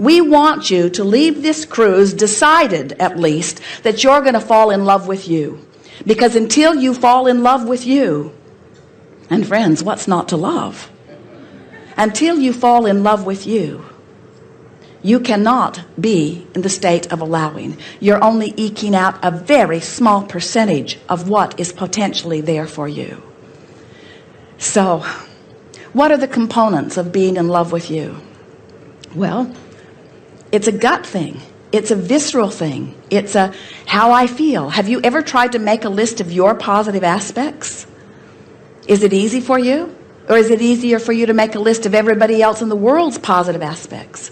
We want you to leave this cruise decided, at least, that you're going to fall in love with you. Because until you fall in love with you, and friends, what's not to love? Until you fall in love with you, you cannot be in the state of allowing. You're only eking out a very small percentage of what is potentially there for you. So, what are the components of being in love with you? Well, it's a gut thing. It's a visceral thing. It's a how I feel. Have you ever tried to make a list of your positive aspects? Is it easy for you? Or is it easier for you to make a list of everybody else in the world's positive aspects?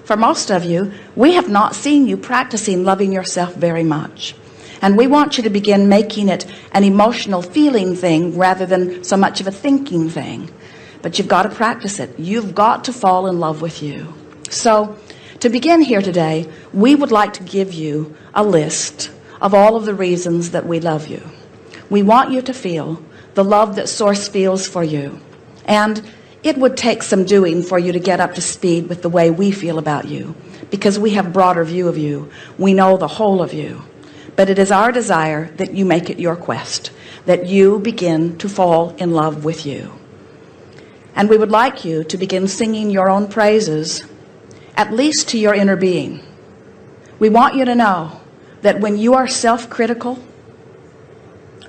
For most of you, we have not seen you practicing loving yourself very much. And we want you to begin making it an emotional feeling thing rather than so much of a thinking thing. But you've got to practice it. You've got to fall in love with you. So, to begin here today, we would like to give you a list of all of the reasons that we love you. We want you to feel the love that Source feels for you. And it would take some doing for you to get up to speed with the way we feel about you, because we have a broader view of you. We know the whole of you. But it is our desire that you make it your quest, that you begin to fall in love with you. And we would like you to begin singing your own praises, at least to your inner being. We want you to know that when you are self-critical,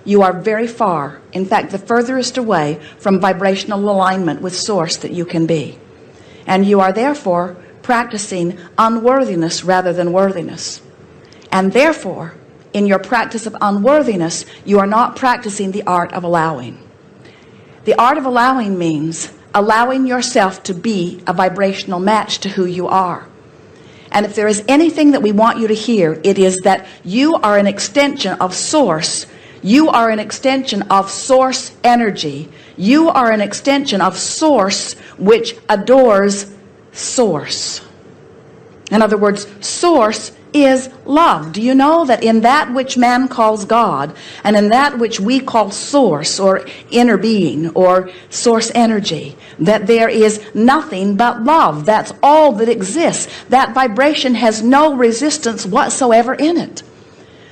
you are very far, in fact, the furthest away from vibrational alignment with Source that you can be. And you are therefore practicing unworthiness rather than worthiness. And therefore, in your practice of unworthiness, you are not practicing the art of allowing. The art of allowing means allowing yourself to be a vibrational match to who you are. And if there is anything that we want you to hear, it is that you are an extension of Source. You are an extension of Source energy. You are an extension of Source which adores Source. In other words, Source is love. Do you know that in that which man calls God and in that which we call Source or inner being or Source energy, that there is nothing but love? That's all that exists. That vibration has no resistance whatsoever in it.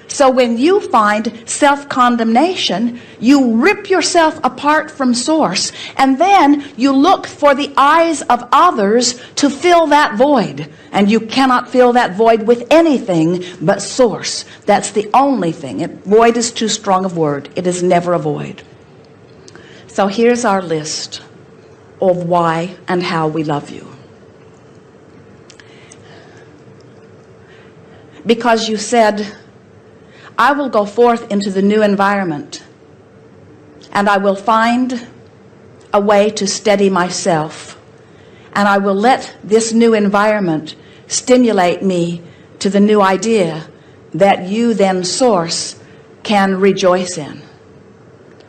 So when you find self-condemnation, you rip yourself apart from Source, and then you look for the eyes of others to fill that void. And you cannot fill that void with anything but Source. That's the only thing. Void is too strong a word. It is never a void. So here's our list of why and how we love you. Because you said, I will go forth into the new environment and I will find a way to steady myself, and I will let this new environment stimulate me to the new idea that you then, Source, can rejoice in.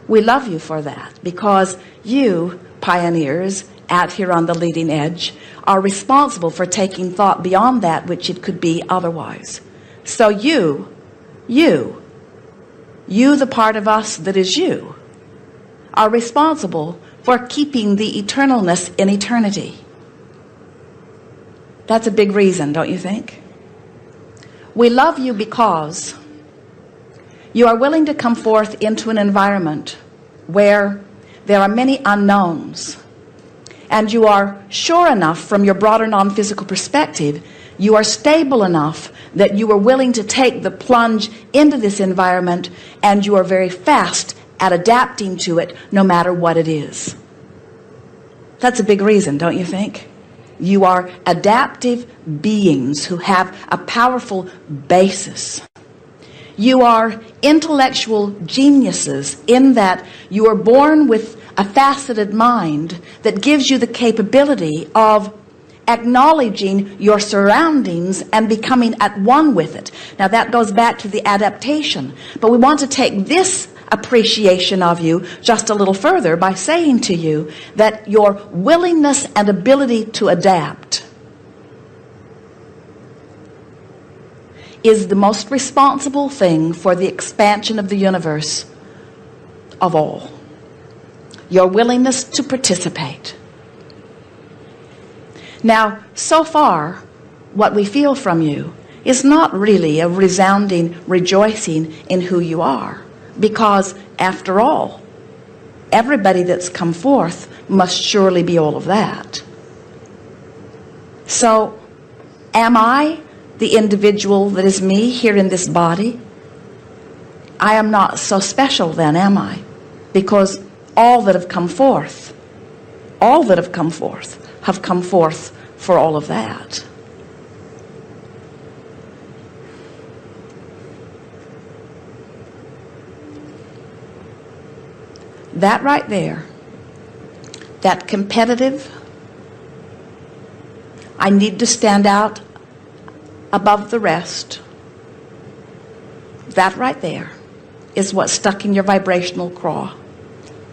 We love you for that, because you, pioneers out here on the leading edge, are responsible for taking thought beyond that which it could be otherwise. So you, the part of us that is you, are responsible for keeping the eternalness in eternity. That's a big reason, don't you think? We love you because you are willing to come forth into an environment where there are many unknowns, and you are sure enough from your broader non-physical perspective, you are stable enough that you are willing to take the plunge into this environment, and you are very fast at adapting to it no matter what it is. That's a big reason, don't you think? You are adaptive beings who have a powerful basis. You are intellectual geniuses in that you are born with a faceted mind that gives you the capability of acknowledging your surroundings and becoming at one with it. Now that goes back to the adaptation, but we want to take this appreciation of you just a little further by saying to you that your willingness and ability to adapt is the most responsible thing for the expansion of the universe of all. Your willingness to participate. Now, so far, what we feel from you is not really a resounding rejoicing in who you are, because after all, everybody that's come forth must surely be all of that. So am I the individual that is me here in this body? I am not so special then, am I? Because all that have come forth have come forth for all of that. That right there, that competitive, I need to stand out above the rest, that right there is what's stuck in your vibrational craw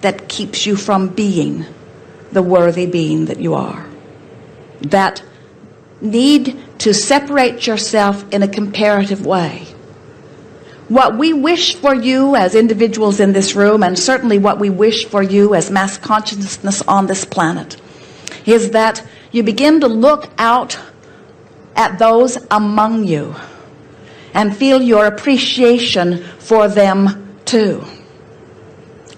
that keeps you from being the worthy being that you are. That need to separate yourself in a comparative way. What we wish for you as individuals in this room, and certainly what we wish for you as mass consciousness on this planet, is that you begin to look out at those among you and feel your appreciation for them too.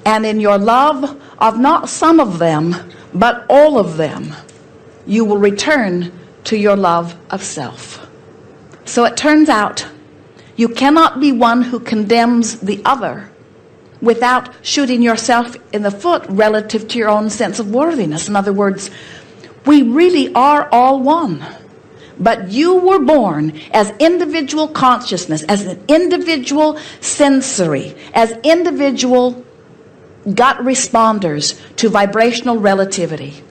And in your love of not some of them, but all of them, you will return to your love of self. So it turns out you cannot be one who condemns the other without shooting yourself in the foot relative to your own sense of worthiness. In other words, we really are all one. But you were born as individual consciousness, as an individual sensory, as individual gut responders to vibrational relativity.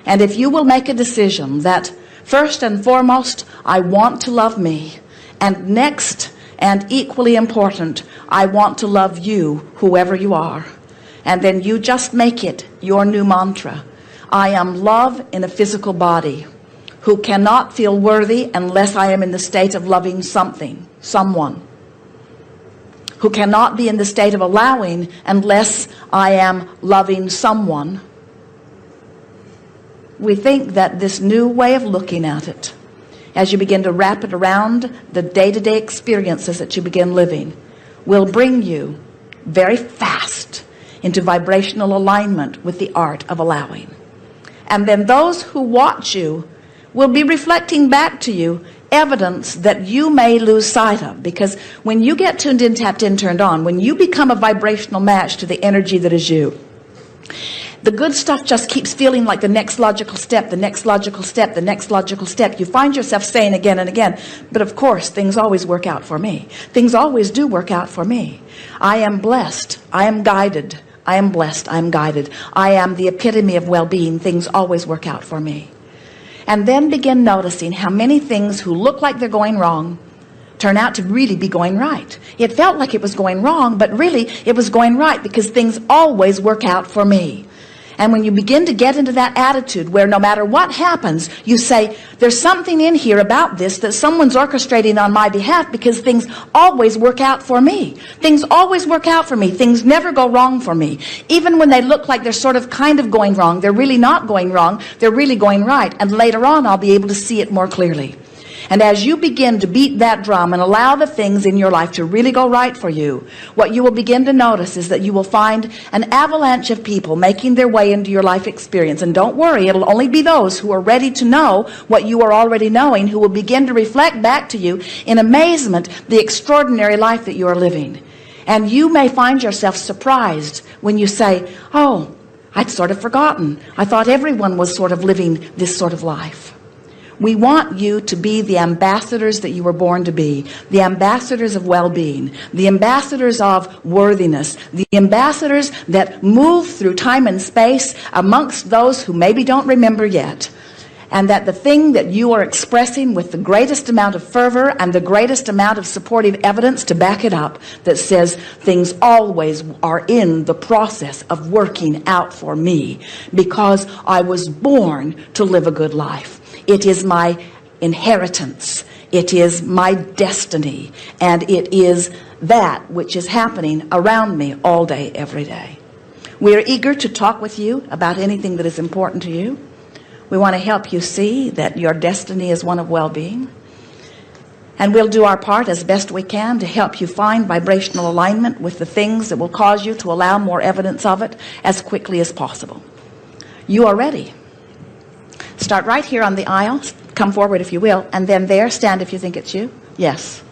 And if you will make a decision that first and foremost, I want to love me, and next and equally important, I want to love you, whoever you are, and then you just make it your new mantra. I am love in a physical body, who cannot feel worthy unless I am in the state of loving something, someone. Who cannot be in the state of allowing unless I am loving someone. We think that this new way of looking at it, as you begin to wrap it around the day-to-day experiences that you begin living, will bring you very fast into vibrational alignment with the art of allowing. And then those who watch you will be reflecting back to you evidence that you may lose sight of. Because when you get tuned in, tapped in, turned on, when you become a vibrational match to the energy that is you, the good stuff just keeps feeling like the next logical step, the next logical step, the next logical step. You find yourself saying again and again, but of course, things always work out for me. Things always do work out for me. I am blessed. I am guided. I am blessed. I am guided. I am the epitome of well-being. Things always work out for me. And then begin noticing how many things who look like they're going wrong turn out to really be going right. It felt like it was going wrong, but really it was going right because things always work out for me. And when you begin to get into that attitude where no matter what happens, you say, there's something in here about this that someone's orchestrating on my behalf because things always work out for me. Things always work out for me. Things never go wrong for me. Even when they look like they're sort of kind of going wrong, they're really not going wrong. They're really going right. And later on, I'll be able to see it more clearly. And as you begin to beat that drum and allow the things in your life to really go right for you, what you will begin to notice is that you will find an avalanche of people making their way into your life experience. And don't worry, it'll only be those who are ready to know what you are already knowing who will begin to reflect back to you in amazement the extraordinary life that you are living. And you may find yourself surprised when you say, oh, I'd sort of forgotten. I thought everyone was sort of living this sort of life. We want you to be the ambassadors that you were born to be, the ambassadors of well-being, the ambassadors of worthiness, the ambassadors that move through time and space amongst those who maybe don't remember yet. And that the thing that you are expressing with the greatest amount of fervor and the greatest amount of supportive evidence to back it up, that says things always are in the process of working out for me because I was born to live a good life. It is my inheritance. It is my destiny. And it is that which is happening around me all day, every day. We are eager to talk with you about anything that is important to you. We want to help you see that your destiny is one of well-being. And we'll do our part as best we can to help you find vibrational alignment with the things that will cause you to allow more evidence of it as quickly as possible. You are ready. Start right here on the aisle. Come forward if you will. And then there, stand if you think it's you. Yes.